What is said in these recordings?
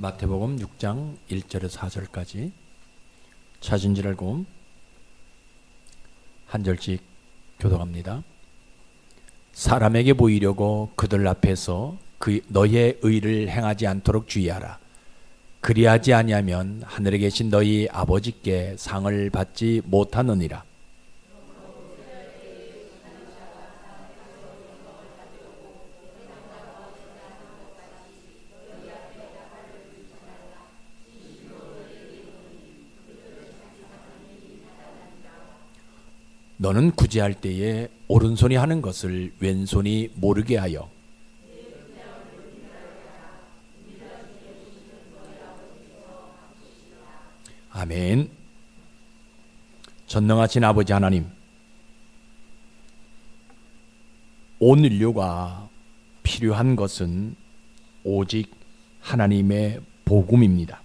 마태복음 6장 1절에서 4절까지 찾은 줄 알고 한 절씩 교독합니다. 사람에게 보이려고 그들 앞에서 너희의 의를 행하지 않도록 주의하라. 그리하지 아니하면 하늘에 계신 너희 아버지께 상을 받지 못하느니라. 너는 구제할 때에 오른손이 하는 것을 왼손이 모르게 하여 아멘. 전능하신 아버지 하나님, 온 인류가 필요한 것은 오직 하나님의 복음입니다.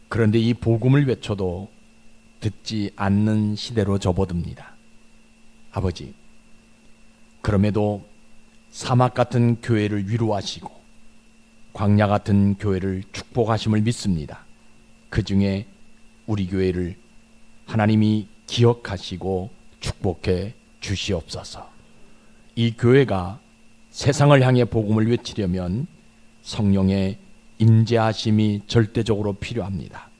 그런데 이 복음을 외쳐도 듣지 않는 시대로 접어듭니다. 아버지, 그럼에도 사막 같은 교회를 위로하시고 광야 같은 교회를 축복하심을 믿습니다. 그 중에 우리 교회를 하나님이 기억하시고 축복해 주시옵소서. 이 교회가 세상을 향해 복음을 외치려면 성령의 임재하심이 절대적으로 필요합니다.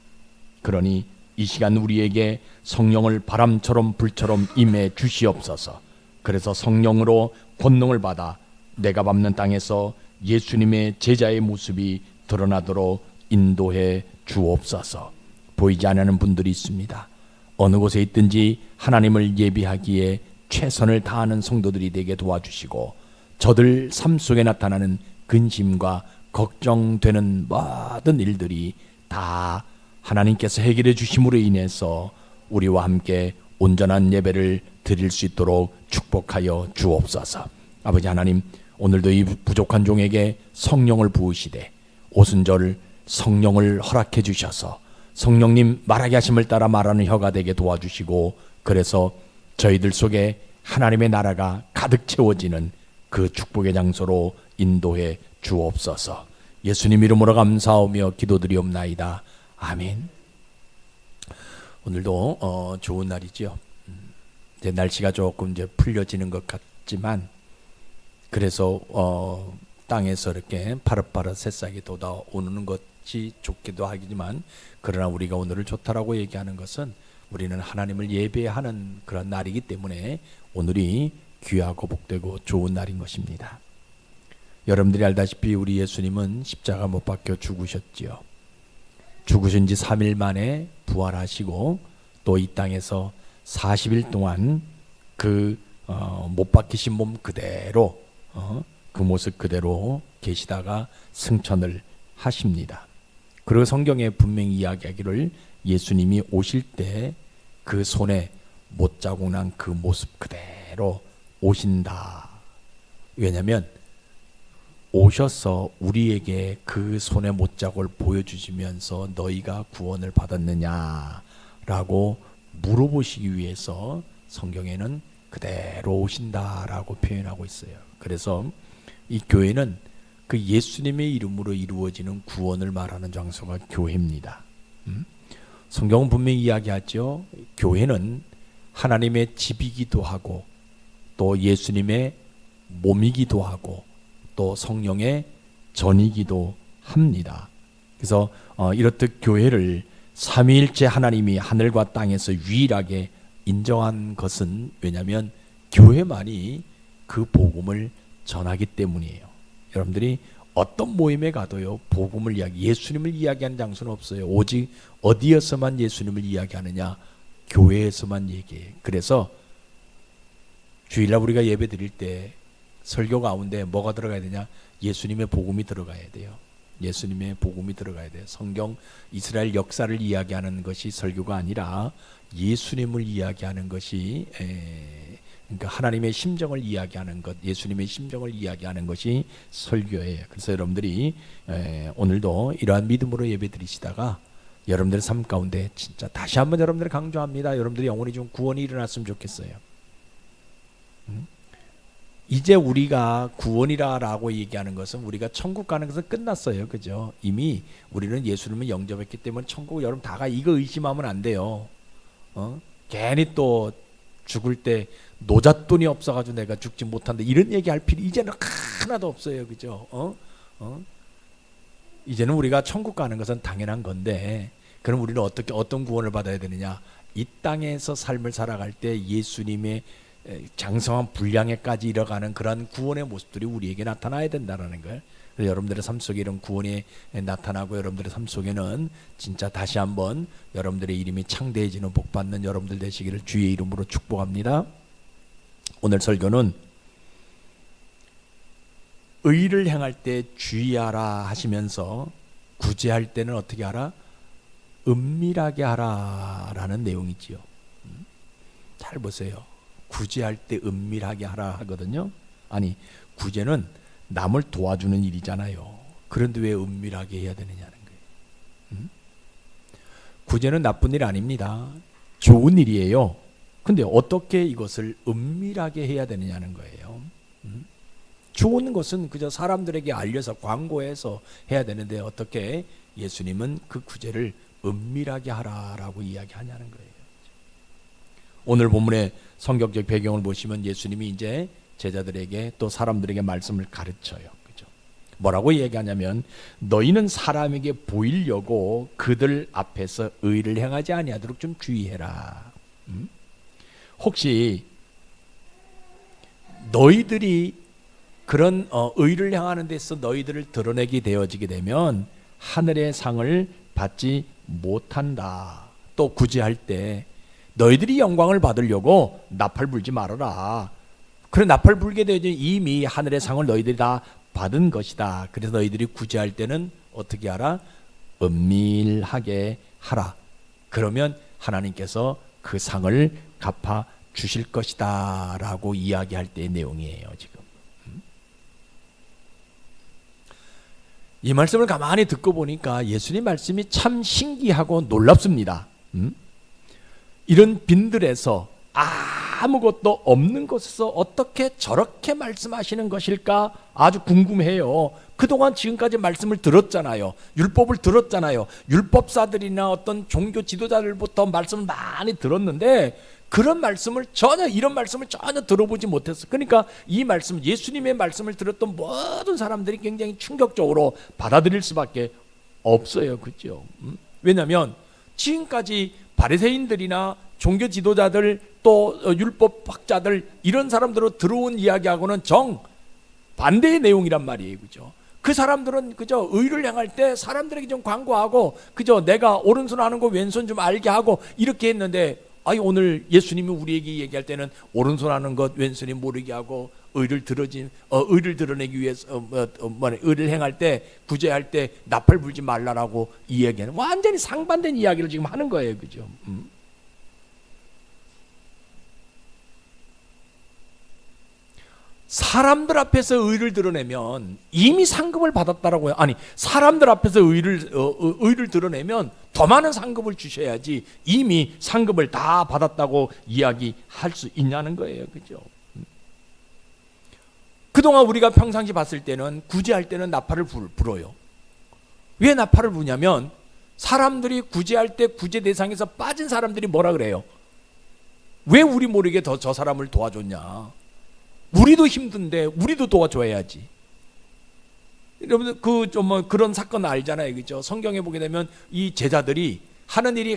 그러니 이 시간 우리에게 성령을 바람처럼 불처럼 임해 주시옵소서. 그래서 성령으로 권능을 받아 내가 밟는 땅에서 예수님의 제자의 모습이 드러나도록 인도해 주옵소서. 보이지 않는 분들이 있습니다. 어느 곳에 있든지 하나님을 예비하기에 최선을 다하는 성도들이 되게 도와주시고 저들 삶 속에 나타나는 근심과 걱정되는 모든 일들이 다 하나님께서 해결해 주심으로 인해서 우리와 함께 온전한 예배를 드릴 수 있도록 축복하여 주옵소서. 아버지 하나님, 오늘도 이 부족한 종에게 성령을 부으시되 오순절 성령을 허락해 주셔서 성령님 말하게 하심을 따라 말하는 혀가 되게 도와주시고 그래서 저희들 속에 하나님의 나라가 가득 채워지는 그 축복의 장소로 인도해 주옵소서. 예수님 이름으로 감사하며 기도드리옵나이다. 아멘. 오늘도 좋은 날이죠. 이제 날씨가 조금 이제 풀려지는 것 같지만 그래서 땅에서 이렇게 파릇파릇 새싹이 돋아오는 것이 좋기도 하지만 그러나 우리가 오늘을 좋다라고 얘기하는 것은 우리는 하나님을 예배하는 그런 날이기 때문에 오늘이 귀하고 복되고 좋은 날인 것입니다. 여러분들이 알다시피 우리 예수님은 십자가 못 박혀 죽으셨지요. 죽으신 지 3일 만에 부활하시고 또 이 땅에서 40일 동안 그 못 박히신 몸 그대로 그 모습 그대로 계시다가 승천을 하십니다. 그리고 성경에 분명히 이야기하기를 예수님이 오실 때 그 손에 못자국 난 그 모습 그대로 오신다. 왜냐하면 오셔서 우리에게 그 손의 못자국을 보여주시면서 너희가 구원을 받았느냐라고 물어보시기 위해서 성경에는 그대로 오신다라고 표현하고 있어요. 그래서 이 교회는 그 예수님의 이름으로 이루어지는 구원을 말하는 장소가 교회입니다. 성경은 분명히 이야기하죠. 교회는 하나님의 집이기도 하고 또 예수님의 몸이기도 하고 또 성령의 전이기도 합니다. 그래서 이렇듯 교회를 삼위일체 하나님이 하늘과 땅에서 유일하게 인정한 것은 왜냐하면 교회만이 그 복음을 전하기 때문이에요. 여러분들이 어떤 모임에 가도요 복음을 예수님을 이야기하는 장소는 없어요. 오직 어디에서만 예수님을 이야기하느냐? 교회에서만 얘기해요. 그래서 주일날 우리가 예배 드릴 때 설교 가운데 뭐가 들어가야 되냐? 예수님의 복음이 들어가야 돼요. 예수님의 복음이 들어가야 돼요. 성경 이스라엘 역사를 이야기하는 것이 설교가 아니라 예수님을 이야기하는 것이 그러니까 하나님의 심정을 이야기하는 것, 예수님의 심정을 이야기하는 것이 설교예요. 그래서 여러분들이 오늘도 이러한 믿음으로 예배 드리시다가 여러분들의 삶 가운데 진짜 다시 한번 여러분들 강조합니다. 여러분들이 영혼이 좀 구원이 일어났으면 좋겠어요. 이제 우리가 구원이라고 얘기하는 것은 우리가 천국 가는 것은 끝났어요. 그죠? 이미 우리는 예수님을 영접했기 때문에 천국 여러분 다가 이거 의심하면 안 돼요. 괜히 또 죽을 때 노잣돈이 없어가지고 내가 죽지 못한다 이런 얘기할 필요 이제는 하나도 없어요. 그죠? 이제는 우리가 천국 가는 것은 당연한 건데 그럼 우리는 어떤 구원을 받아야 되느냐? 이 땅에서 삶을 살아갈 때 예수님의 장성한 분량에까지 이뤄가는 그런 구원의 모습들이 우리에게 나타나야 된다는 걸. 그래서 여러분들의 삶 속에 이런 구원이 나타나고 여러분들의 삶 속에는 진짜 다시 한번 여러분들의 이름이 창대해지는 복받는 여러분들 되시기를 주의 이름으로 축복합니다. 오늘 설교는 의를 행할 때 주의하라 하시면서 구제할 때는 어떻게 하라? 은밀하게 하라라는 내용이지요. 잘 보세요. 구제할 때 은밀하게 하라 하거든요. 아니 구제는 남을 도와주는 일이잖아요. 그런데 왜 은밀하게 해야 되느냐는 거예요. 구제는 나쁜 일 아닙니다. 좋은 일이에요. 근데 어떻게 이것을 은밀하게 해야 되느냐는 거예요. 좋은 것은 그저 사람들에게 알려서 광고해서 해야 되는데 어떻게 예수님은 그 구제를 은밀하게 하라라고 이야기하냐는 거예요. 오늘 본문의 성경적 배경을 보시면 예수님이 이제 제자들에게 또 사람들에게 말씀을 가르쳐요. 그죠? 뭐라고 얘기하냐면 너희는 사람에게 보이려고 그들 앞에서 의를 행하지 아니하도록 좀 주의해라. 혹시 너희들이 그런 의를 행하는 데서 너희들을 드러내게 되어지게 되면 하늘의 상을 받지 못한다. 또 구제할 때 너희들이 영광을 받으려고 나팔 불지 말아라. 그래 나팔 불게 되면 이미 하늘의 상을 너희들이 다 받은 것이다. 그래서 너희들이 구제할 때는 어떻게 하라? 은밀하게 하라. 그러면 하나님께서 그 상을 갚아 주실 것이다 라고 이야기할 때의 내용이에요. 지금 이 말씀을 가만히 듣고 보니까 예수님 말씀이 참 신기하고 놀랍습니다. 이런 빈들에서 아무것도 없는 곳에서 어떻게 저렇게 말씀하시는 것일까 아주 궁금해요. 그동안 지금까지 말씀을 들었잖아요. 율법을 들었잖아요. 율법사들이나 어떤 종교 지도자들부터 말씀을 많이 들었는데 그런 말씀을 이런 말씀을 전혀 들어보지 못했어. 그러니까 이 말씀, 예수님의 말씀을 들었던 모든 사람들이 굉장히 충격적으로 받아들일 수밖에 없어요. 그죠? 왜냐하면 지금까지 바리새인들이나 종교 지도자들 또 율법학자들 이런 사람들로 들어온 이야기하고는 정 반대의 내용이란 말이에요. 그죠? 그 사람들은 그저 의를 행할 때 사람들에게 좀 광고하고 그저 내가 오른손 하는 거 왼손 좀 알게 하고 이렇게 했는데 오늘 예수님이 우리에게 얘기할 때는 오른손 하는 것 왼손이 모르게 하고 의를 드러내기 위해서 의를 행할 때 구제할 때 나팔 불지 말라라고 이야기하는 완전히 상반된 이야기를 지금 하는 거예요. 그죠? 사람들 앞에서 의를 드러내면 이미 상급을 받았다라고요. 아니 사람들 앞에서 의를 드러내면 더 많은 상급을 주셔야지 이미 상급을 다 받았다고 이야기할 수 있냐는 거예요. 그죠? 그동안 우리가 평상시 봤을 때는 구제할 때는 나팔을 불어요. 왜 나팔을 부냐면 사람들이 구제할 때 구제 대상에서 빠진 사람들이 뭐라 그래요? 왜 우리 모르게 저 사람을 도와줬냐? 우리도 힘든데 우리도 도와줘야지. 여러분들 그런 사건 알잖아요. 그죠? 성경에 보게 되면 이 제자들이 하는 일이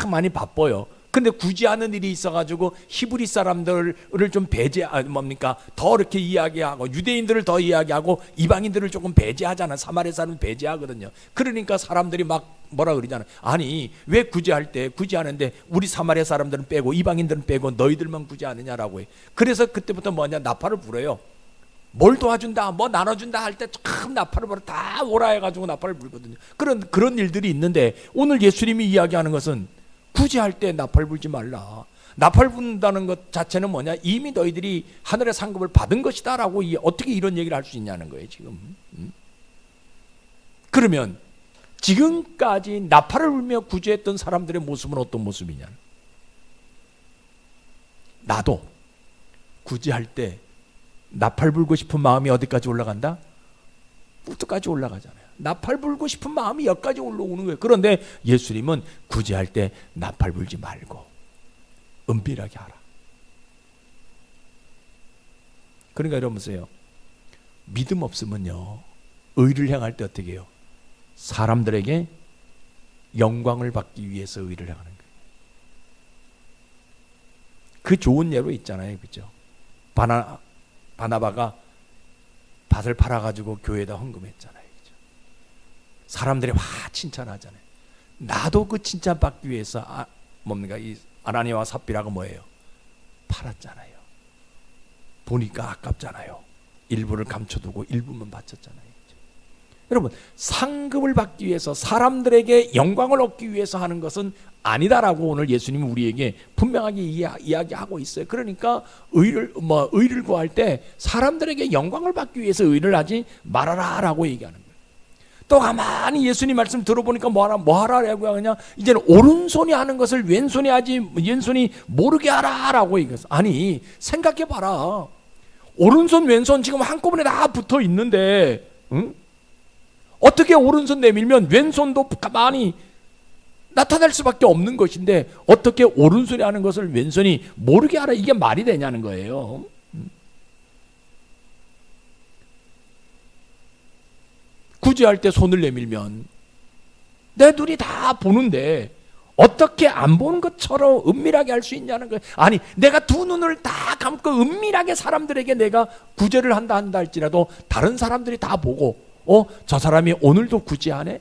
많이 바빠요. 근데 굳이 하는 일이 있어가지고 히브리 사람들을 좀 더 이렇게 이야기하고 유대인들을 더 이야기하고 이방인들을 조금 배제하잖아. 사마리아 사람은 배제하거든요. 그러니까 사람들이 막 뭐라 그러잖아요. 아니 왜 구제하는데 우리 사마리아 사람들은 빼고 이방인들은 빼고 너희들만 구제하느냐라고 해. 그래서 그때부터 나팔을 불어요. 뭘 도와준다, 뭐 나눠준다 할 때 참 나팔을 불어 다 오라 해가지고 나팔을 불거든요. 그런 일들이 있는데 오늘 예수님이 이야기하는 것은 구제할 때 나팔 불지 말라. 나팔 분다는 것 자체는 뭐냐? 이미 너희들이 하늘의 상급을 받은 것이다 라고 어떻게 이런 얘기를 할 수 있냐는 거예요 지금. 그러면 지금까지 나팔을 불며 구제했던 사람들의 모습은 어떤 모습이냐? 나도 구제할 때 나팔 불고 싶은 마음이 어디까지 올라간다? 뿌트까지 올라가잖아요. 나팔 불고 싶은 마음이 여기까지 올라오는 거예요. 그런데 예수님은 구제할 때 나팔 불지 말고 은밀하게 하라. 그러니까 여러분 보세요. 믿음 없으면요, 의를 행할 때 어떻게 해요? 사람들에게 영광을 받기 위해서 의를 행하는 거예요. 그 좋은 예로 있잖아요, 그죠? 바나바가 밭을 팔아가지고 교회에다 헌금했잖아요, 그죠? 사람들이 와 칭찬하잖아요. 나도 그 칭찬 받기 위해서 뭡니까? 이 아나니아와 삽비라가 뭐예요? 팔았잖아요. 보니까 아깝잖아요. 일부를 감춰두고 일부만 바쳤잖아요. 그죠? 여러분, 상급을 받기 위해서, 사람들에게 영광을 얻기 위해서 하는 것은 아니다라고 오늘 예수님은 우리에게 분명하게 이야기하고 있어요. 그러니까 의를 구할 때 사람들에게 영광을 받기 위해서 의를 하지 말아라라고 얘기하는 거예요. 또 가만히 예수님 말씀 들어보니까 뭐하라라고 하냐? 이제는 오른손이 하는 것을 왼손이 하지 왼손이 모르게 하라라고 얘기했어. 아니, 생각해봐라. 오른손 왼손 지금 한꺼번에 다 붙어 있는데, 응? 어떻게 오른손 내밀면 왼손도 가만히 나타날 수밖에 없는 것인데 어떻게 오른손이 하는 것을 왼손이 모르게 하라, 이게 말이 되냐는 거예요. 구제할 때 손을 내밀면 내 눈이 다 보는데 어떻게 안 보는 것처럼 은밀하게 할 수 있냐는 거예요. 아니, 내가 두 눈을 다 감고 은밀하게 사람들에게 내가 구제를 한다 할지라도 다른 사람들이 다 보고 저 사람이 오늘도 구제하네?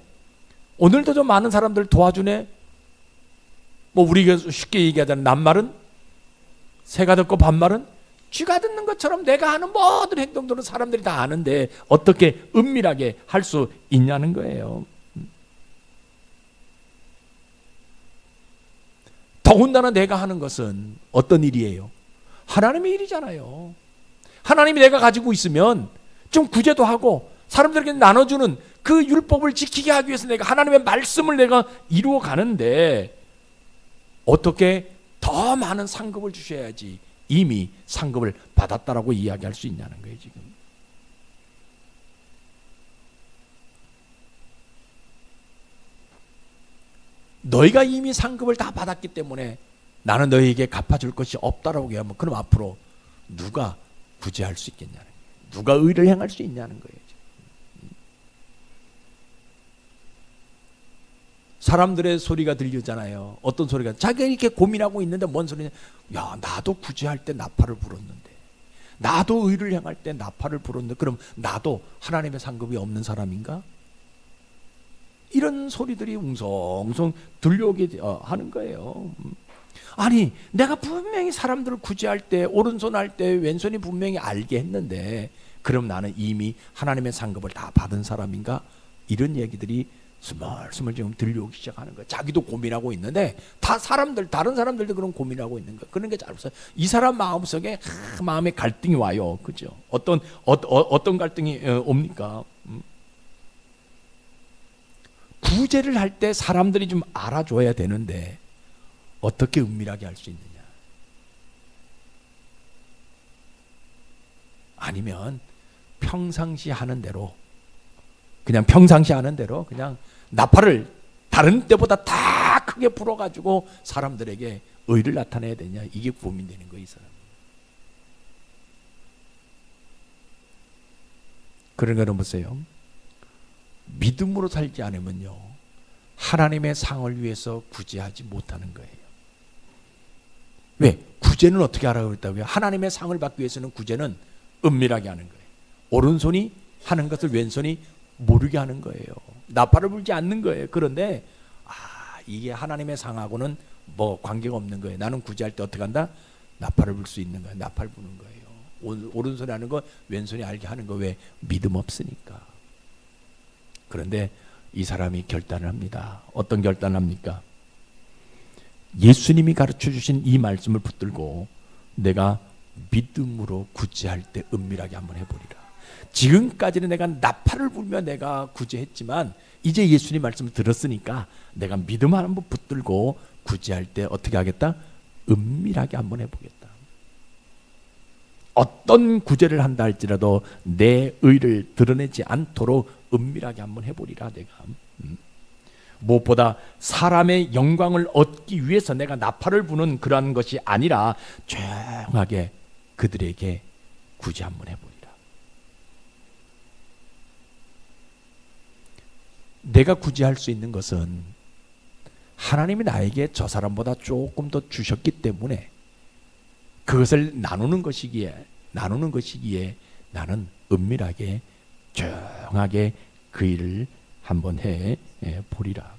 오늘도 좀 많은 사람들 도와주네? 뭐 우리가 쉽게 얘기하자면 낱말은 새가 듣고 반말은 쥐가 듣는 것처럼 내가 하는 모든 행동들은 사람들이 다 아는데 어떻게 은밀하게 할 수 있냐는 거예요. 더군다나 내가 하는 것은 어떤 일이에요? 하나님의 일이잖아요. 하나님이 내가 가지고 있으면 좀 구제도 하고 사람들에게 나눠주는 그 율법을 지키게 하기 위해서 내가 하나님의 말씀을 내가 이루어 가는데 어떻게 더 많은 상급을 주셔야지 이미 상급을 받았다라고 이야기할 수 있냐는 거예요, 지금. 너희가 이미 상급을 다 받았기 때문에 나는 너희에게 갚아줄 것이 없다라고 얘기하면 그럼 앞으로 누가 구제할 수 있겠냐는 거예요. 누가 의를 행할 수 있냐는 거예요. 사람들의 소리가 들리잖아요. 어떤 소리가? 자기가 이렇게 고민하고 있는데 뭔 소리냐? 야, 나도 구제할 때 나팔을 불었는데, 나도 의를 행할 때 나팔을 불었는데, 그럼 나도 하나님의 상급이 없는 사람인가? 이런 소리들이 웅성웅성 들려오게 하는 거예요. 아니, 내가 분명히 사람들을 구제할 때 오른손 할 때 왼손이 분명히 알게 했는데 그럼 나는 이미 하나님의 상급을 다 받은 사람인가? 이런 얘기들이 스멀스멀 지금 들려오기 시작하는 거예요. 자기도 고민하고 있는데 다른 사람들도 그런 고민하고 있는 거예요. 그런 게 잘 없어요. 이 사람 마음속에 마음의 갈등이 와요. 그죠? 어떤 갈등이 옵니까? 구제를 할 때 사람들이 좀 알아줘야 되는데 어떻게 은밀하게 할 수 있느냐? 아니면 평상시 하는 대로 그냥 나팔을 다른 때보다 다 크게 불어가지고 사람들에게 의를 나타내야 되냐, 이게 고민되는 거예요, 이 사람. 그러니까 보세요. 믿음으로 살지 않으면요, 하나님의 상을 위해서 구제하지 못하는 거예요. 왜? 구제는 어떻게 하라고 했다고요? 하나님의 상을 받기 위해서는 구제는 은밀하게 하는 거예요. 오른손이 하는 것을 왼손이 모르게 하는 거예요. 나팔을 불지 않는 거예요. 그런데 이게 하나님의 상하고는 뭐 관계가 없는 거예요. 나는 구제할 때 어떻게 한다? 나팔을 불 수 있는 거예요. 나팔 부는 거예요. 오른손이 하는 거 왼손이 알게 하는 거. 왜? 믿음 없으니까. 그런데 이 사람이 결단을 합니다. 어떤 결단을 합니까? 예수님이 가르쳐 주신 이 말씀을 붙들고 내가 믿음으로 구제할 때 은밀하게 한번 해보리라. 지금까지는 내가 나팔을 불며 내가 구제했지만 이제 예수님 말씀을 들었으니까 내가 믿음 한번 붙들고 구제할 때 어떻게 하겠다? 은밀하게 한번 해보겠다. 어떤 구제를 한다 할지라도 내 의를 드러내지 않도록 은밀하게 한번 해보리라. 내가 무엇보다 사람의 영광을 얻기 위해서 내가 나팔을 부는 그러한 것이 아니라 조용하게 그들에게 구제 한번 해보리라. 내가 구제할 수 있는 것은 하나님이 나에게 저 사람보다 조금 더 주셨기 때문에 그것을 나누는 것이기에 나는 은밀하게 조용하게 그 일을 한번 해 보리라.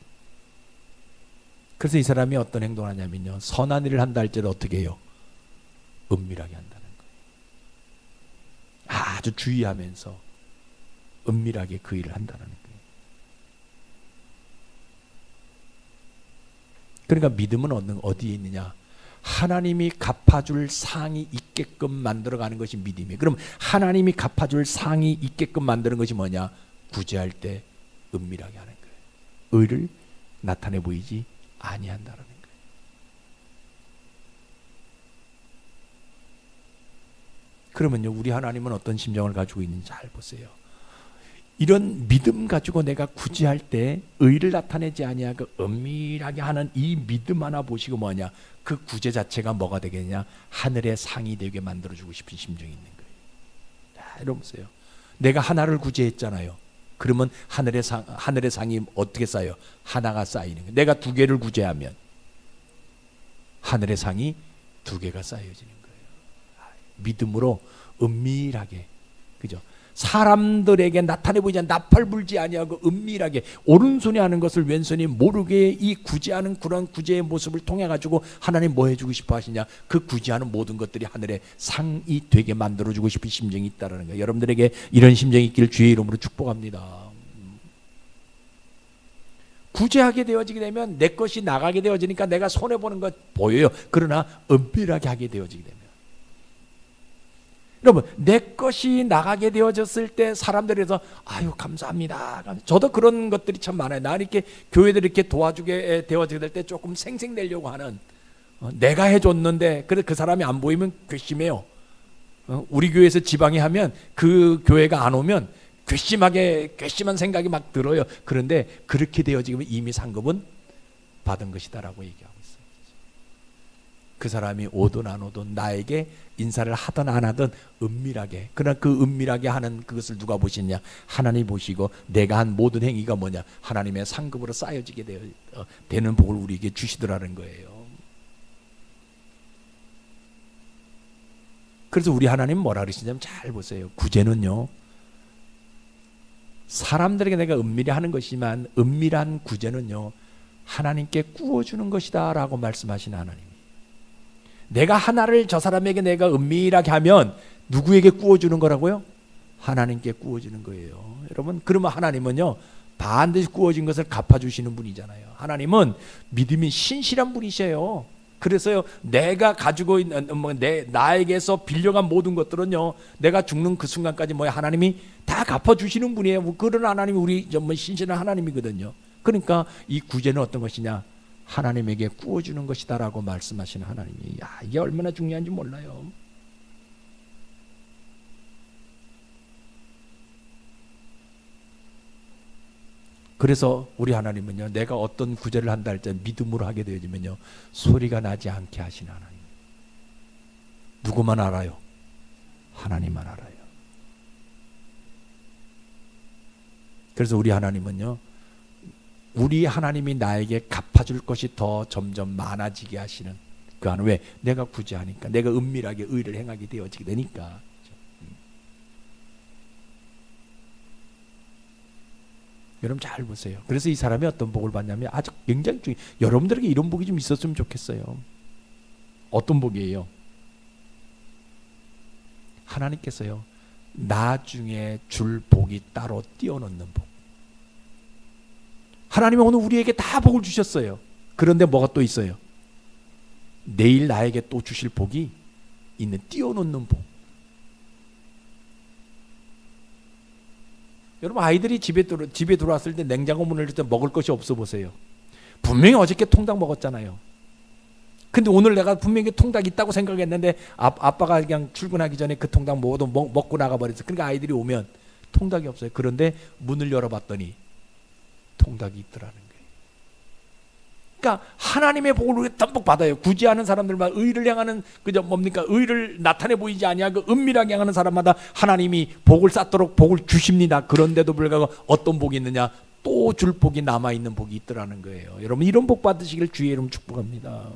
그래서 이 사람이 어떤 행동을 하냐면요, 선한 일을 한다 할지라도 어떻게 해요? 은밀하게 한다는 거예요. 아주 주의하면서 은밀하게 그 일을 한다는 거예요. 그러니까 믿음은 어디에 있느냐? 하나님이 갚아줄 상이 있게끔 만들어가는 것이 믿음이에요. 그럼 하나님이 갚아줄 상이 있게끔 만드는 것이 뭐냐? 구제할 때 은밀하게 하는 거예요. 의를 나타내 보이지 아니한다라는 거예요. 그러면요, 우리 하나님은 어떤 심정을 가지고 있는지 잘 보세요. 이런 믿음 가지고 내가 구제할 때 의를 나타내지 아니하고 은밀하게 하는 이 믿음 하나 보시고 뭐냐, 그 구제 자체가 뭐가 되겠냐? 하늘의 상이 되게 만들어주고 싶은 심정이 있는 거예요. 자, 여러분 보세요. 내가 하나를 구제했잖아요. 그러면 하늘의 상이 어떻게 쌓여요? 하나가 쌓이는 거예요. 내가 두 개를 구제하면 하늘의 상이 두 개가 쌓여지는 거예요. 믿음으로 은밀하게, 그죠? 사람들에게 나타내 보이지 않는 나팔 불지 아니하고 은밀하게 오른손이 하는 것을 왼손이 모르게 이 구제하는 그런 구제의 모습을 통해 가지고 하나님 뭐 해주고 싶어 하시냐? 그 구제하는 모든 것들이 하늘의 상이 되게 만들어주고 싶은 심정이 있다는 거예요. 여러분들에게 이런 심정이 있기를 주의 이름으로 축복합니다. 구제하게 되어지게 되면 내 것이 나가게 되어지니까 내가 손해보는 것 보여요. 그러나 은밀하게 하게 되어지게 되면, 여러분, 내 것이 나가게 되어졌을 때 사람들에서 아유 감사합니다. 저도 그런 것들이 참 많아요. 나 이렇게 교회들 이렇게 도와주게 되어지게 될 때 조금 생색내려고 하는, 내가 해줬는데 그래 그 사람이 안 보이면 괘씸해요. 우리 교회에서 지방에 하면 그 교회가 안 오면 괘씸한 생각이 막 들어요. 그런데 그렇게 되어지면 이미 상급은 받은 것이다라고 얘기하고 있어요. 그 사람이 오든 안 오든 나에게 인사를 하든 안 하든 은밀하게, 그러나 그 은밀하게 하는 그것을 누가 보시냐? 하나님 보시고 내가 한 모든 행위가 뭐냐? 하나님의 상급으로 쌓여지게 되는 복을 우리에게 주시더라는 거예요. 그래서 우리 하나님 뭐라 그러시냐면 잘 보세요. 구제는요, 사람들에게 내가 은밀히 하는 것이지만 은밀한 구제는요, 하나님께 구워주는 것이다 라고 말씀하신 하나님. 내가 하나를 저 사람에게 내가 은밀하게 하면 누구에게 구워주는 거라고요? 하나님께 구워주는 거예요. 여러분, 그러면 하나님은요 반드시 구워진 것을 갚아주시는 분이잖아요. 하나님은 믿음이 신실한 분이셔요. 그래서요, 내가 가지고 있는 나에게서 빌려간 모든 것들은요, 내가 죽는 그 순간까지 하나님이 다 갚아주시는 분이에요. 그런 하나님이 우리 정말 신실한 하나님이거든요. 그러니까 이 구제는 어떤 것이냐? 하나님에게 구워주는 것이다라고 말씀하시는 하나님이, 이게 얼마나 중요한지 몰라요. 그래서 우리 하나님은요, 내가 어떤 구제를 한다 할 때 믿음으로 하게 되어지면요, 소리가 나지 않게 하시는 하나님. 누구만 알아요? 하나님만 알아요. 그래서 우리 하나님은요, 우리 하나님이 나에게 갚아줄 것이 더 점점 많아지게 하시는 그 안에, 왜? 내가 구제하니까, 내가 은밀하게 의를 행하게 되어지게 되니까. 여러분 잘 보세요. 그래서 이 사람이 어떤 복을 받냐면 아주 굉장히 여러분들에게 이런 복이 좀 있었으면 좋겠어요. 어떤 복이에요? 하나님께서요, 나중에 줄 복이 따로 띄워놓는 복. 하나님은 오늘 우리에게 다 복을 주셨어요. 그런데 뭐가 또 있어요? 내일 나에게 또 주실 복이 있는, 띄워놓는 복. 여러분, 아이들이 집에 들어왔을 때 냉장고 문을 열 때 먹을 것이 없어 보세요. 분명히 어저께 통닭 먹었잖아요. 근데 오늘 내가 분명히 통닭 있다고 생각했는데 아빠가 그냥 출근하기 전에 그 통닭 모두 먹고 나가버렸어. 그러니까 아이들이 오면 통닭이 없어요. 그런데 문을 열어봤더니 통닭이 있더라는 거예요. 그러니까 하나님의 복을 우리가 덤뿍 받아요. 구제하는 사람들만, 의를 향하는 그저 뭡니까, 의를 나타내 보이지 아니하고 그 은밀하게 향하는 사람마다 하나님이 복을 쌓도록 복을 주십니다. 그런데도 불구하고 어떤 복이 있느냐, 또 줄 복이 남아있는 복이 있더라는 거예요. 여러분, 이런 복 받으시길 주의 이름 축복합니다.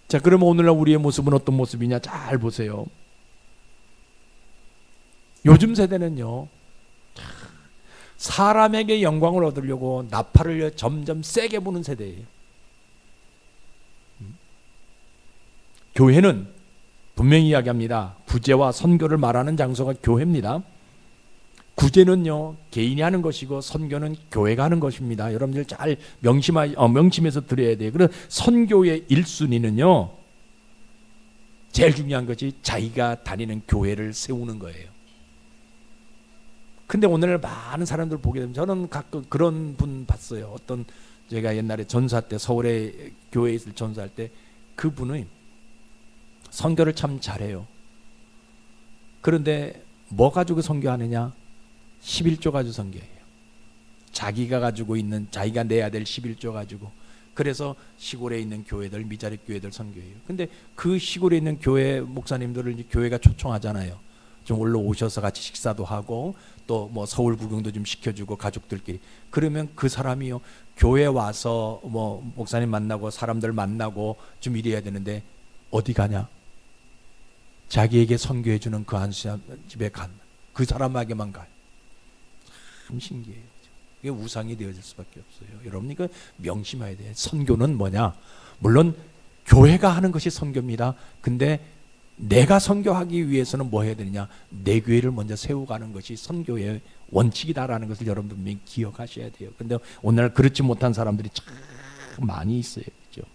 자, 그러면 오늘날 우리의 모습은 어떤 모습이냐, 잘 보세요. 요즘 세대는요, 사람에게 영광을 얻으려고 나팔을 점점 세게 부는 세대예요. 교회는 분명히 이야기합니다. 구제와 선교를 말하는 장소가 교회입니다. 구제는요, 개인이 하는 것이고 선교는 교회가 하는 것입니다. 여러분들 잘 명심해서 들어야 돼요. 그래서 선교의 1순위는요, 제일 중요한 것이 자기가 다니는 교회를 세우는 거예요. 근데 오늘 많은 사람들 보게 되면, 저는 가끔 그런 분 봤어요. 어떤, 제가 옛날에 전사 때, 서울에 교회에 있을 전사할 때, 그분이 선교를 참 잘해요. 그런데 뭐 가지고 선교하느냐? 11조 가지고 선교해요. 자기가 가지고 있는, 자기가 내야 될 11조 가지고. 그래서 시골에 있는 교회들, 미자립 교회들 선교해요. 근데 그 시골에 있는 교회 목사님들을 이제 교회가 초청하잖아요. 좀 올라오셔서 같이 식사도 하고 또 뭐 서울 구경도 좀 시켜주고 가족들끼리. 그러면 그 사람이요, 교회 와서 뭐 목사님 만나고 사람들 만나고 좀 이래야 되는데 어디 가냐? 자기에게 선교해주는 그 안수 집에 간 그 사람에게만 가요. 참 신기해요. 이게 우상이 되어질 수밖에 없어요. 여러분, 이거 명심해야 돼요. 선교는 뭐냐? 물론 교회가 하는 것이 선교입니다. 근데 내가 선교하기 위해서는 뭐 해야 되느냐? 내 교회를 먼저 세워가는 것이 선교의 원칙이다라는 것을 여러분들 분명히 기억하셔야 돼요. 근데 오늘날 그렇지 못한 사람들이 참 많이 있어요. 그렇죠?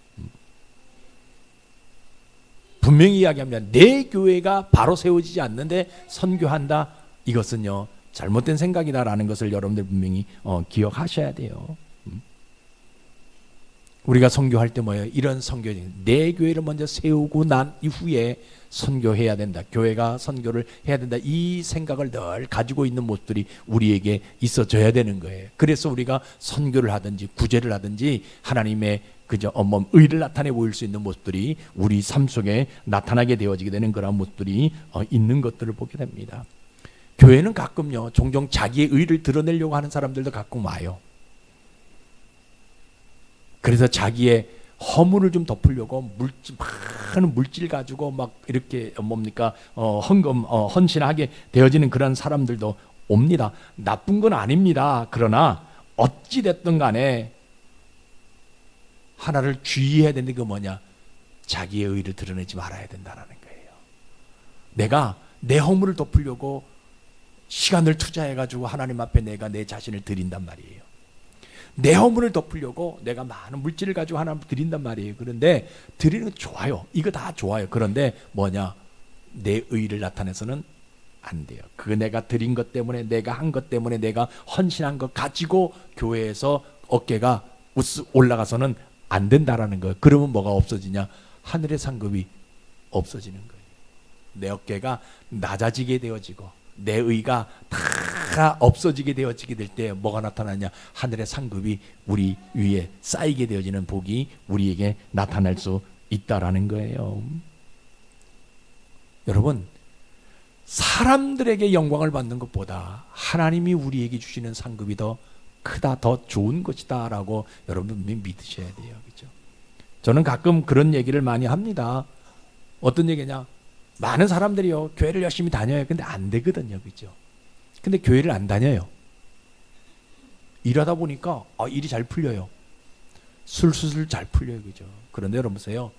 분명히 이야기합니다. 내 교회가 바로 세워지지 않는데 선교한다. 이것은요, 잘못된 생각이다라는 것을 여러분들 분명히 기억하셔야 돼요. 우리가 선교할 때 뭐예요? 이런 선교, 내 교회를 먼저 세우고 난 이후에 선교해야 된다. 교회가 선교를 해야 된다. 이 생각을 늘 가지고 있는 모습들이 우리에게 있어져야 되는 거예요. 그래서 우리가 선교를 하든지 구제를 하든지 하나님의 그저 의를 나타내 보일 수 있는 모습들이 우리 삶 속에 나타나게 되어지게 되는 그런 모습들이 있는 것들을 보게 됩니다. 교회는 가끔요, 종종 자기의 의를 드러내려고 하는 사람들도 가끔 와요. 그래서 자기의 허물을 좀 덮으려고 많은 물질 가지고 막 이렇게 뭡니까, 헌신하게 되어지는 그런 사람들도 옵니다. 나쁜 건 아닙니다. 그러나 어찌 됐든 간에 하나를 주의해야 되는 게 뭐냐? 자기의 의를 드러내지 말아야 된다는 거예요. 내가 내 허물을 덮으려고 시간을 투자해가지고 하나님 앞에 내가 내 자신을 드린단 말이에요. 내 허물을 덮으려고 내가 많은 물질을 가지고 하나님 드린단 말이에요. 그런데 드리는 건 좋아요. 이거 다 좋아요. 그런데 뭐냐? 내 의를 나타내서는 안 돼요. 그 내가 드린 것 때문에, 내가 한 것 때문에, 내가 헌신한 것 가지고 교회에서 어깨가 올라가서는 안 된다라는 거예요. 그러면 뭐가 없어지냐? 하늘의 상급이 없어지는 거예요. 내 어깨가 낮아지게 되어지고 내 의가 다 없어지게 되어지게 될 때 뭐가 나타나냐? 하늘의 상급이 우리 위에 쌓이게 되어지는 복이 우리에게 나타날 수 있다라는 거예요. 여러분, 사람들에게 영광을 받는 것보다 하나님이 우리에게 주시는 상급이 더 크다, 더 좋은 것이다 라고 여러분 믿으셔야 돼요. 그렇죠? 저는 가끔 그런 얘기를 많이 합니다. 어떤 얘기냐? 많은 사람들이요, 교회를 열심히 다녀요. 근데 안 되거든요. 그죠? 근데 교회를 안 다녀요. 일하다 보니까 일이 잘 풀려요. 술술 잘 풀려요. 그죠? 그런데 여러분 보세요.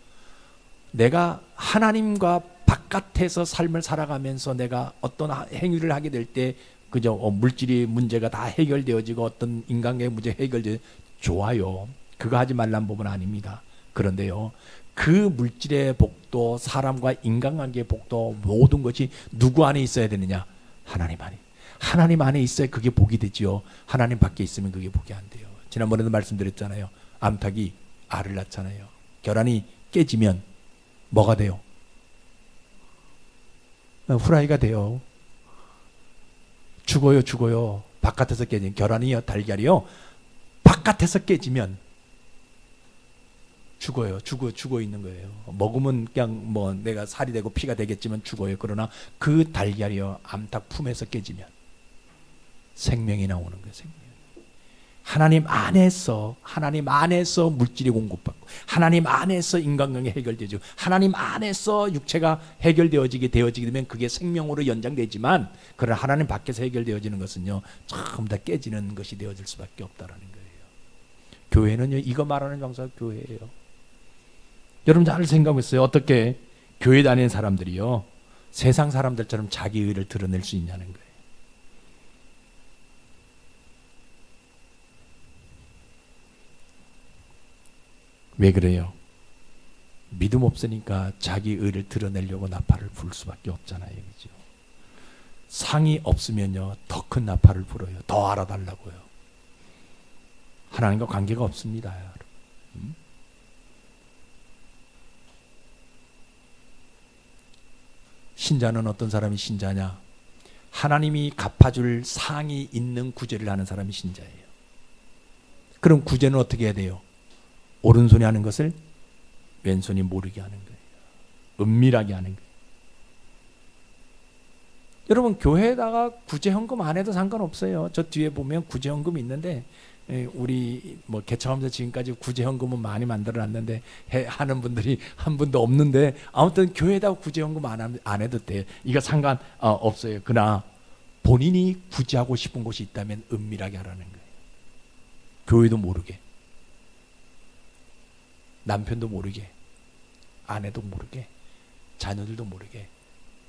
내가 하나님과 바깥에서 삶을 살아가면서 내가 어떤 행위를 하게 될 때 그죠? 물질이 문제가 다 해결되어지고 어떤 인간관계 문제 해결되어 좋아요. 그거 하지 말란 법은 아닙니다. 그런데요, 그 물질의 복도, 사람과 인간관계의 복도, 모든 것이 누구 안에 있어야 되느냐? 하나님 안에. 하나님 안에 있어야 그게 복이 되지요. 하나님 밖에 있으면 그게 복이 안 돼요. 지난번에도 말씀드렸잖아요. 암탉이 알을 낳잖아요. 결안이 깨지면 뭐가 돼요? 후라이가 돼요. 죽어요. 바깥에서 깨지면, 결안이요, 달걀이요, 바깥에서 깨지면 죽어요. 죽어 있는 거예요. 먹으면 그냥 뭐 내가 살이 되고 피가 되겠지만 죽어요. 그러나 그 달걀이요, 암탉 품에서 깨지면 생명이 나오는 거예요. 생명. 하나님 안에서 물질이 공급받고, 하나님 안에서 인간관계 해결되죠. 하나님 안에서 육체가 해결되어지게 되면 그게 생명으로 연장되지만, 그러나 하나님 밖에서 해결되어지는 것은요, 전부 다 깨지는 것이 되어질 수밖에 없다라는 거예요. 교회는요, 이거 말하는 장사가 교회예요. 여러분 잘 생각해보세요. 어떻게 교회 다니는 사람들이요, 세상 사람들처럼 자기 의를 드러낼 수 있냐는 거예요. 왜 그래요? 믿음 없으니까 자기 의를 드러내려고 나팔을 불 수밖에 없잖아요. 그죠? 상이 없으면요, 더 큰 나팔을 불어요. 더 알아달라고요. 하나님과 관계가 없습니다. 신자는 어떤 사람이 신자냐? 하나님이 갚아줄 상이 있는 구제를 하는 사람이 신자예요. 그럼 구제는 어떻게 해야 돼요? 오른손이 하는 것을 왼손이 모르게 하는 거예요. 은밀하게 하는 거예요. 여러분, 교회에다가 구제헌금 안 해도 상관없어요. 저 뒤에 보면 구제헌금이 있는데, 우리 뭐 개척하면서 지금까지 구제헌금은 많이 만들어놨는데 하는 분들이 한 분도 없는데, 아무튼 교회에다가 구제헌금 안 해도 돼요. 이거 상관 없어요. 그러나 본인이 구제하고 싶은 곳이 있다면 은밀하게 하라는 거예요. 교회도 모르게, 남편도 모르게, 아내도 모르게, 자녀들도 모르게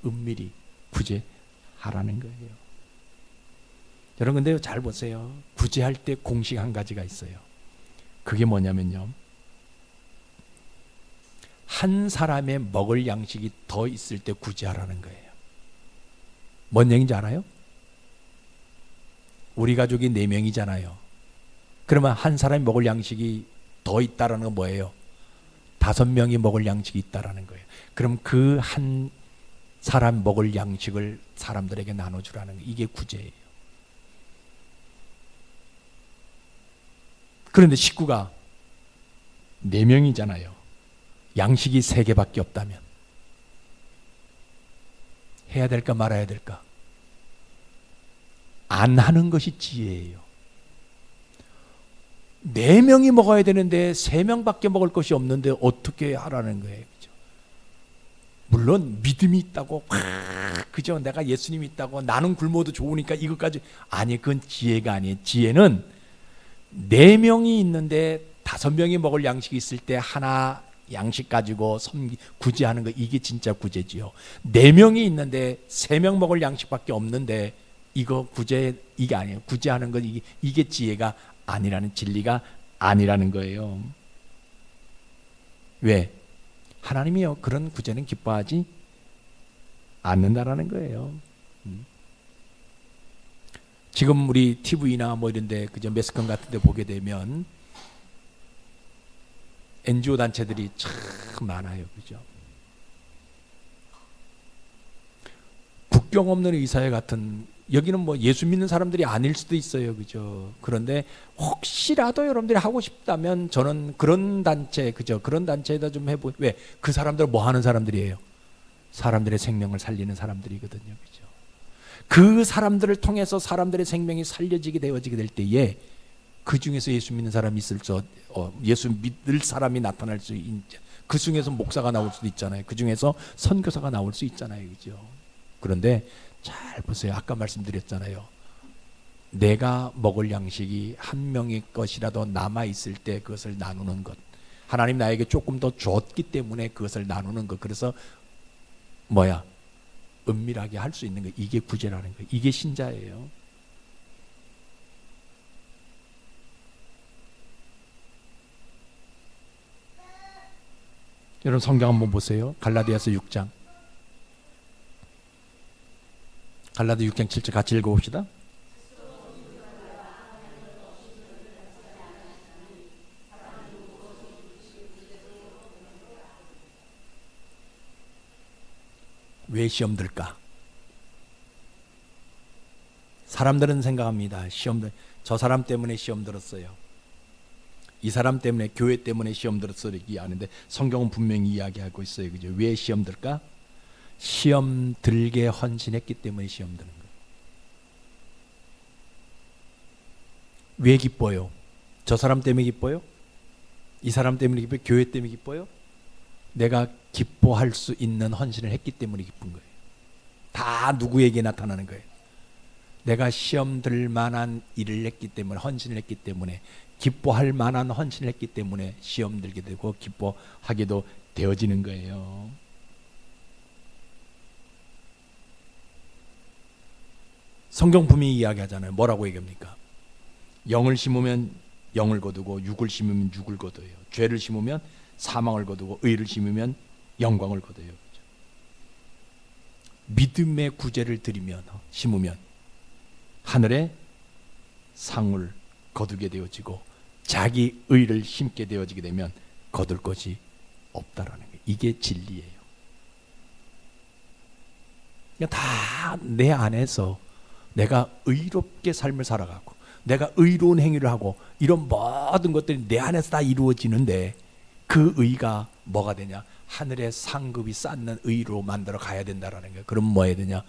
은밀히 구제하라는 거예요. 여러분, 근데 잘 보세요. 구제할 때 공식 한 가지가 있어요. 그게 뭐냐면요, 한 사람의 먹을 양식이 더 있을 때 구제하라는 거예요. 뭔 얘기인지 알아요? 우리 가족이 4명이잖아요. 그러면 한 사람이 먹을 양식이 더 있다라는 건 뭐예요? 5명이 먹을 양식이 있다라는 거예요. 그럼 그 한 사람 먹을 양식을 사람들에게 나눠주라는 거예요. 이게 구제예요. 그런데 식구가 4명이잖아요. 양식이 3개밖에 없다면 해야 될까 말아야 될까? 안 하는 것이 지혜예요. 4명이 먹어야 되는데 3명밖에 먹을 것이 없는데 어떻게 하라는 거예요. 그죠? 물론 믿음이 있다고, 그죠? 내가 예수님이 있다고 나는 굶어도 좋으니까 이것까지, 아니, 그건 지혜가 아니에요. 지혜는 4명이 있는데 5명이 먹을 양식이 있을 때 하나 양식 가지고 구제하는 거, 이게 진짜 구제지요. 4명이 있는데 3명 먹을 양식밖에 없는데 이거 구제, 이게 아니에요. 구제하는 건 이게 지혜가 아니라는, 진리가 아니라는 거예요. 왜? 하나님이요, 그런 구제는 기뻐하지 않는다라는 거예요. 지금 우리 TV나 뭐 이런데, 그저 매스컴 같은데 보게 되면 NGO 단체들이 참 많아요, 그죠? 국경 없는 의사회 같은, 여기는 뭐 예수 믿는 사람들이 아닐 수도 있어요, 그죠? 그런데 혹시라도 여러분들이 하고 싶다면 저는 그런 단체, 그죠? 그런 단체에다 좀 해보. 왜? 그 사람들 뭐 하는 사람들이에요? 사람들의 생명을 살리는 사람들이거든요, 그죠? 그 사람들을 통해서 사람들의 생명이 살려지게 되어지게 될 때에 그 중에서 예수 믿는 사람이 있을 수, 예수 믿을 사람이 나타날 수 있죠. 그 중에서 목사가 나올 수도 있잖아요. 그 중에서 선교사가 나올 수 있잖아요, 그죠? 그런데 잘 보세요. 아까 말씀드렸잖아요. 내가 먹을 양식이 한 명의 것이라도 남아 있을 때 그것을 나누는 것. 하나님 나에게 조금 더 줬기 때문에 그것을 나누는 것. 그래서 뭐야? 은밀하게 할 수 있는 거. 이게 구제라는 거. 이게 신자예요. 여러분, 성경 한번 보세요. 갈라디아서 6장. 갈라디아 6장 7절 같이 읽어봅시다. 왜 시험 들까? 사람들은 생각합니다. 저 사람 때문에 시험 들었어요. 이 사람 때문에, 교회 때문에 시험 들었어요. 이야기하는데 성경은 분명히 이야기하고 있어요. 그죠? 왜 시험 들까? 시험 들게 헌신했기 때문에 시험 드는 거예요. 왜 기뻐요? 저 사람 때문에 기뻐요? 이 사람 때문에 기뻐요? 교회 때문에 기뻐요? 내가 기뻐할 수 있는 헌신을 했기 때문에 기쁜 거예요. 다 누구에게 나타나는 거예요. 내가 시험 들 만한 일을 했기 때문에, 헌신을 했기 때문에, 기뻐할 만한 헌신을 했기 때문에 시험 들게 되고 기뻐하게도 되어지는 거예요. 성경 분명히 이야기하잖아요. 뭐라고 얘기합니까? 영을 심으면 영을 거두고 육을 심으면 육을 거둬요. 죄를 심으면 사망을 거두고 의를 심으면 영광을 거둬요. 그렇죠? 믿음의 구제를 심으면 하늘에 상을 거두게 되어지고 자기 의를 심게 되어지게 되면 거둘 것이 없다라는 거예요. 이게 진리예요. 다 내 안에서 내가 의롭게 삶을 살아가고 내가 의로운 행위를 하고 이런 모든 것들이 내 안에서 다 이루어지는데 그 의가 뭐가 되냐? 하늘의 상급이 쌓는 의로 만들어 가야 된다라는 거예요. 그럼 뭐 해야 되냐?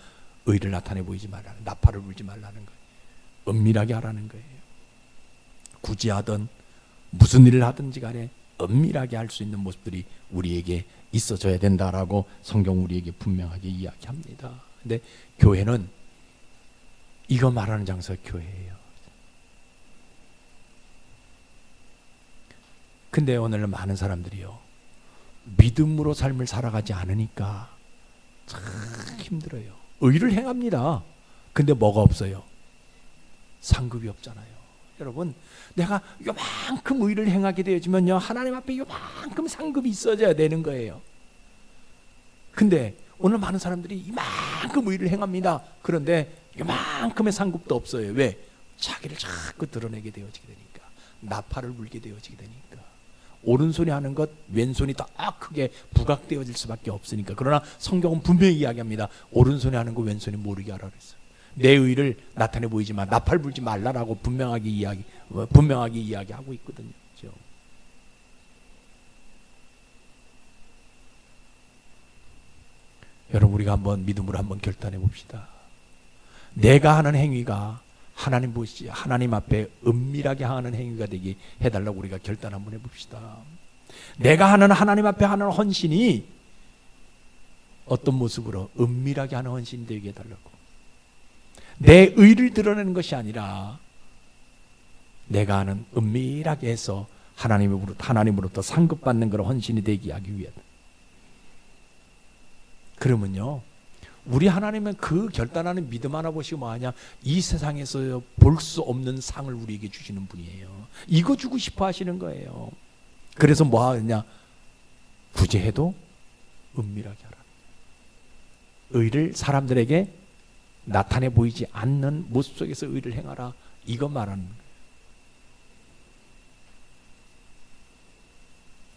의를 나타내 보이지 말라는, 나팔을 불지 말라는 거예요. 은밀하게 하라는 거예요. 굳이 하든 무슨 일을 하든지 간에 은밀하게 할 수 있는 모습들이 우리에게 있어져야 된다라고 성경 우리에게 분명하게 이야기합니다. 근데 교회는 이거 말하는 장소가 교회예요. 근데 오늘은 많은 사람들이요, 믿음으로 삶을 살아가지 않으니까 참 힘들어요. 의를 행합니다. 근데 뭐가 없어요? 상급이 없잖아요. 여러분, 내가 요만큼 의를 행하게 되어지면요, 하나님 앞에 요만큼 상급이 있어져야 되는 거예요. 근데 오늘 많은 사람들이 이만큼 의를 행합니다. 그런데 요만큼의 상급도 없어요. 왜? 자기를 자꾸 드러내게 되어지게 되니까, 나팔을 불게 되어지게 되니까, 오른손이 하는 것 왼손이 더 크게 부각되어질 수밖에 없으니까. 그러나 성경은 분명히 이야기합니다. 오른손이 하는 거 왼손이 모르게 하라 그랬어요. 내 의를 나타내 보이지 마, 나팔 불지 말라라고 분명하게 이야기하고 있거든요. 그렇죠? 여러분, 우리가 한번 믿음으로 한번 결단해 봅시다. 내가 하는 행위가 하나님 앞에 은밀하게 하는 행위가 되게 해달라고 우리가 결단 한번 해봅시다. 내가 하는 하나님 앞에 하는 헌신이 어떤 모습으로 은밀하게 하는 헌신이 되게 해달라고. 내 의를 드러내는 것이 아니라 내가 하는 은밀하게 해서 하나님으로부터 상급받는 그런 헌신이 되게 하기 위하다. 그러면요, 우리 하나님은 그 결단하는 믿음 하나 보시고 뭐하냐? 이 세상에서 볼 수 없는 상을 우리에게 주시는 분이에요. 이거 주고 싶어 하시는 거예요. 그래서 뭐 하느냐? 구제해도 은밀하게 하라. 의를 사람들에게 나타내 보이지 않는 모습 속에서 의를 행하라. 이거 말하는 거예요.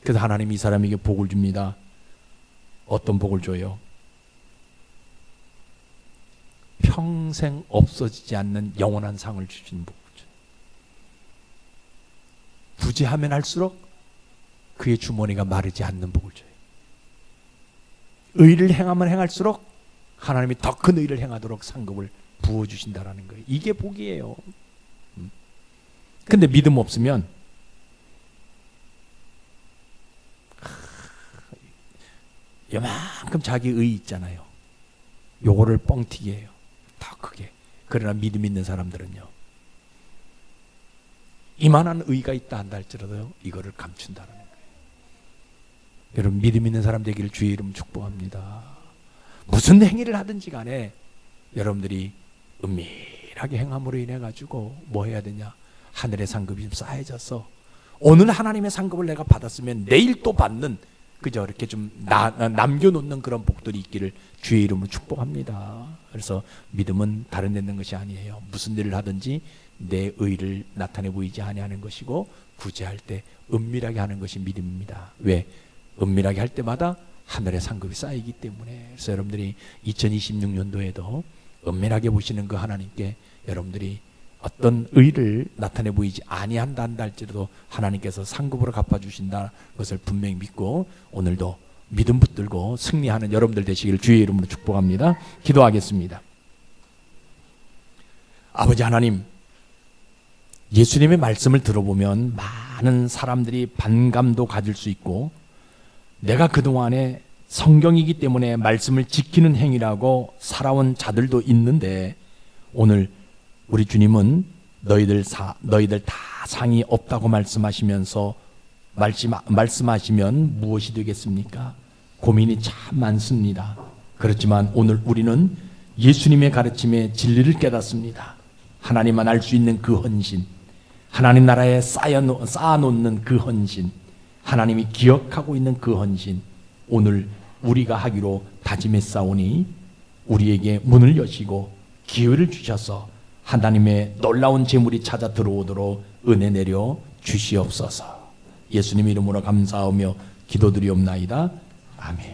그래서 하나님이 이 사람에게 복을 줍니다. 어떤 복을 줘요? 평생 없어지지 않는 영원한 상을 주시는 복을 줘요. 구제하면 할수록 그의 주머니가 마르지 않는 복을 줘요. 의를 행하면 행할수록 하나님이 더 큰 의를 행하도록 상급을 부어주신다라는 거예요. 이게 복이에요. 근데 믿음 없으면 요만큼 자기 의 있잖아요. 요거를 뻥튀기 해요. 더 크게. 그러나 믿음 있는 사람들은요, 이만한 의가 있다 한다 할지라도 이거를 감춘다라는 거예요. 여러분, 믿음 있는 사람 되기를 주의 이름 축복합니다. 무슨 행위를 하든지 간에 여러분들이 은밀하게 행함으로 인해 가지고 뭐 해야 되냐? 하늘의 상급이 좀 쌓여져서 오늘 하나님의 상급을 내가 받았으면 내일 또 받는, 그저 이렇게 좀 남겨놓는 그런 복들이 있기를 주의 이름으로 축복합니다. 그래서 믿음은 다른 데 있는 것이 아니에요. 무슨 일을 하든지 내 의를 나타내 보이지 아니하는 것이고, 구제할 때 은밀하게 하는 것이 믿음입니다. 왜? 은밀하게 할 때마다 하늘의 상급이 쌓이기 때문에. 그래서 여러분들이 2026년도에도 은밀하게 보시는 그 하나님께 여러분들이 어떤 의를 나타내 보이지 아니한다 한다 할지라도 하나님께서 상급으로 갚아주신다 것을 분명히 믿고 오늘도 믿음 붙들고 승리하는 여러분들 되시길 주의 이름으로 축복합니다. 기도하겠습니다. 아버지 하나님, 예수님의 말씀을 들어보면 많은 사람들이 반감도 가질 수 있고 내가 그동안에 성경이기 때문에 말씀을 지키는 행위라고 살아온 자들도 있는데 오늘 우리 주님은 너희들 다 상이 없다고 말씀하시면서 말씀하시면 무엇이 되겠습니까? 고민이 참 많습니다. 그렇지만 오늘 우리는 예수님의 가르침에 진리를 깨닫습니다. 하나님만 알 수 있는 그 헌신, 하나님 나라에 쌓아놓는 그 헌신, 하나님이 기억하고 있는 그 헌신, 오늘 우리가 하기로 다짐했사오니 우리에게 문을 여시고 기회를 주셔서 하나님의 놀라운 재물이 찾아 들어오도록 은혜 내려 주시옵소서. 예수님 이름으로 감사하며 기도드리옵나이다. 아멘.